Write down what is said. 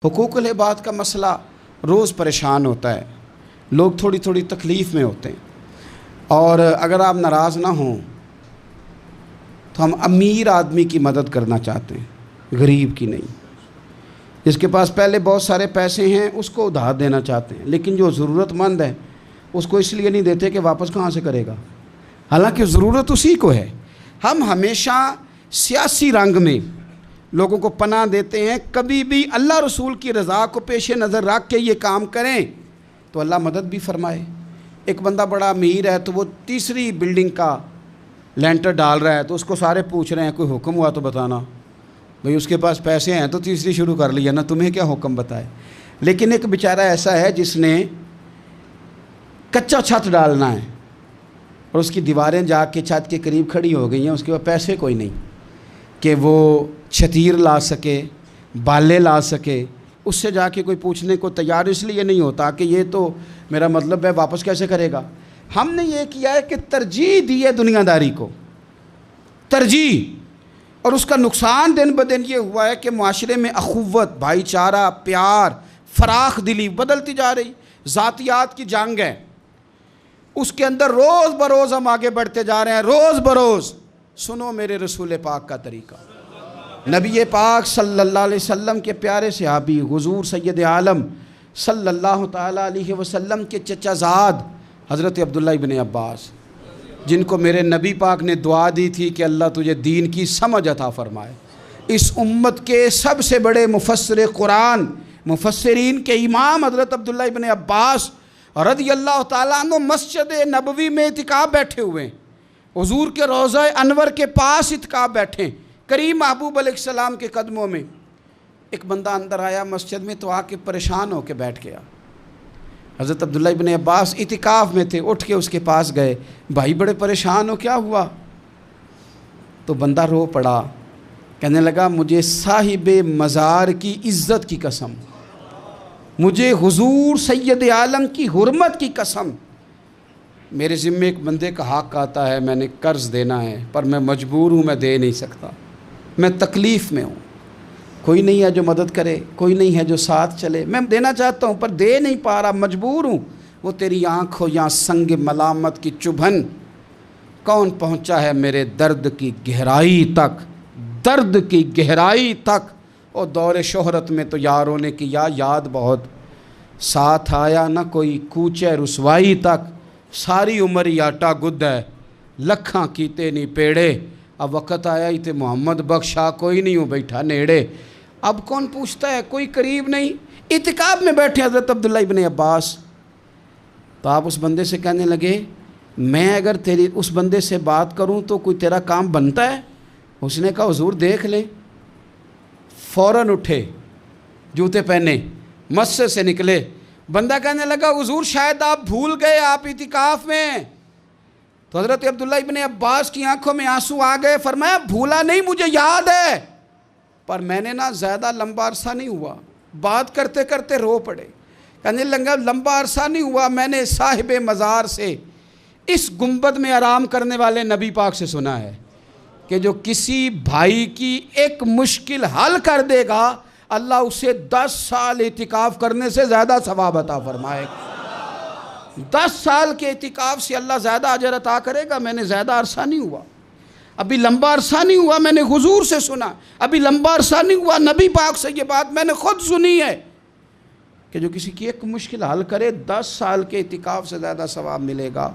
حقوق العباد کا مسئلہ روز پریشان ہوتا ہے، لوگ تھوڑی تھوڑی تکلیف میں ہوتے ہیں، اور اگر آپ ناراض نہ ہوں تو ہم امیر آدمی کی مدد کرنا چاہتے ہیں، غریب کی نہیں۔ جس کے پاس پہلے بہت سارے پیسے ہیں اس کو ادھار دینا چاہتے ہیں، لیکن جو ضرورت مند ہے اس کو اس لیے نہیں دیتے کہ واپس کہاں سے کرے گا، حالانکہ ضرورت اسی کو ہے۔ ہم ہمیشہ سیاسی رنگ میں لوگوں کو پناہ دیتے ہیں، کبھی بھی اللہ رسول کی رضا کو پیش نظر رکھ کے یہ کام کریں تو اللہ مدد بھی فرمائے۔ ایک بندہ بڑا امیر ہے تو وہ تیسری بلڈنگ کا لینٹر ڈال رہا ہے، تو اس کو سارے پوچھ رہے ہیں کوئی حکم ہوا تو بتانا، بھئی اس کے پاس پیسے ہیں تو تیسری شروع کر لیا نا، تمہیں کیا حکم بتائے۔ لیکن ایک بیچارہ ایسا ہے جس نے کچا چھت ڈالنا ہے اور اس کی دیواریں جا کے چھت کے قریب کھڑی ہو گئی ہیں، اس کے پاس پیسے کوئی نہیں کہ وہ چھتیر لا سکے، بالے لا سکے، اس سے جا کے کوئی پوچھنے کو تیار اس لیے نہیں ہوتا کہ یہ تو میرا مطلب ہے واپس کیسے کرے گا۔ ہم نے یہ کیا ہے کہ ترجیح دی ہے دنیا داری کو، ترجیح، اور اس کا نقصان دن بدن یہ ہوا ہے کہ معاشرے میں اخوت، بھائی چارہ، پیار، فراخ دلی بدلتی جا رہی، ذاتیات کی جنگ ہے، اس کے اندر روز بروز ہم آگے بڑھتے جا رہے ہیں، روز بروز۔ سنو میرے رسول پاک کا طریقہ، نبی پاک صلی اللہ علیہ وسلم کے پیارے صحابی حضور سید عالم صلی اللہ تعالیٰ علیہ وسلم کے چچا زاد حضرت عبداللہ ابن عباس، جن کو میرے نبی پاک نے دعا دی تھی کہ اللہ تجھے دین کی سمجھ عطا فرمائے، اس امت کے سب سے بڑے مفسر قرآن، مفسرین کے امام حضرت عبداللہ ابن عباس رضی اللہ تعالیٰ عنہ مسجد نبوی میں اعتکاف بیٹھے ہوئے ہیں، حضور کے روضہ انور کے پاس اعتکاف بیٹھے، کریم محبوب علیہ السلام کے قدموں میں۔ ایک بندہ اندر آیا مسجد میں تو آ کے پریشان ہو کے بیٹھ گیا۔ حضرت عبداللہ ابن عباس اعتکاف میں تھے، اٹھ کے اس کے پاس گئے، بھائی بڑے پریشان ہو، کیا ہوا؟ تو بندہ رو پڑا، کہنے لگا مجھے صاحب مزار کی عزت کی قسم، مجھے حضور سید عالم کی حرمت کی قسم، میرے ذمے ایک بندے کا حق آتا ہے، میں نے قرض دینا ہے پر میں مجبور ہوں، میں دے نہیں سکتا، میں تکلیف میں ہوں، کوئی نہیں ہے جو مدد کرے، کوئی نہیں ہے جو ساتھ چلے، میں دینا چاہتا ہوں پر دے نہیں پا رہا، مجبور ہوں۔ وہ تیری آنکھ ہو یا سنگ ملامت کی چبھن، کون پہنچا ہے میرے درد کی گہرائی تک، درد کی گہرائی تک۔ اور دور شہرت میں تو یاروں نے کیا یاد بہت، ساتھ آیا نہ کوئی کوچے رسوائی تک، ساری عمر ہی آٹا گد ہے، لکھاں کیتے نہیں پیڑے، اب وقت آیا ہی تے محمد بخشا کوئی نہیں ہوں بیٹھا نیڑے۔ اب کون پوچھتا ہے، کوئی قریب نہیں، اعتکاف میں بیٹھے حضرت عبداللہ ابن عباس۔ تو آپ اس بندے سے کہنے لگے میں اگر تیری اس بندے سے بات کروں تو کوئی تیرا کام بنتا ہے؟ اس نے کہا حضور دیکھ لیں۔ فوراً اٹھے، جوتے پہنے، مسجد سے نکلے۔ بندہ کہنے لگا حضور شاید آپ بھول گئے، آپ اعتکاف میں۔ تو حضرت عبداللہ ابن عباس کی آنکھوں میں آنسو آ گئے، فرمایا بھولا نہیں، مجھے یاد ہے، پر میں نے نا زیادہ لمبا عرصہ نہیں ہوا، بات کرتے کرتے رو پڑے۔ کہنے لگا لمبا عرصہ نہیں ہوا، میں نے صاحب مزار سے اس گنبد میں آرام کرنے والے نبی پاک سے سنا ہے کہ جو کسی بھائی کی ایک مشکل حل کر دے گا اللہ اسے 10 سال اعتکاف کرنے سے زیادہ ثواب عطا فرمائے گا۔ 10 سال کے اعتکاف سے اللہ زیادہ اجر عطا کرے گا۔ میں نے زیادہ عرصہ نہیں ہوا، ابھی لمبا عرصہ نہیں ہوا، میں نے حضور سے سنا، ابھی لمبا عرصہ نہیں ہوا، نبی پاک سے یہ بات میں نے خود سنی ہے کہ جو کسی کی ایک مشکل حل کرے 10 سال کے اعتکاف سے زیادہ ثواب ملے گا۔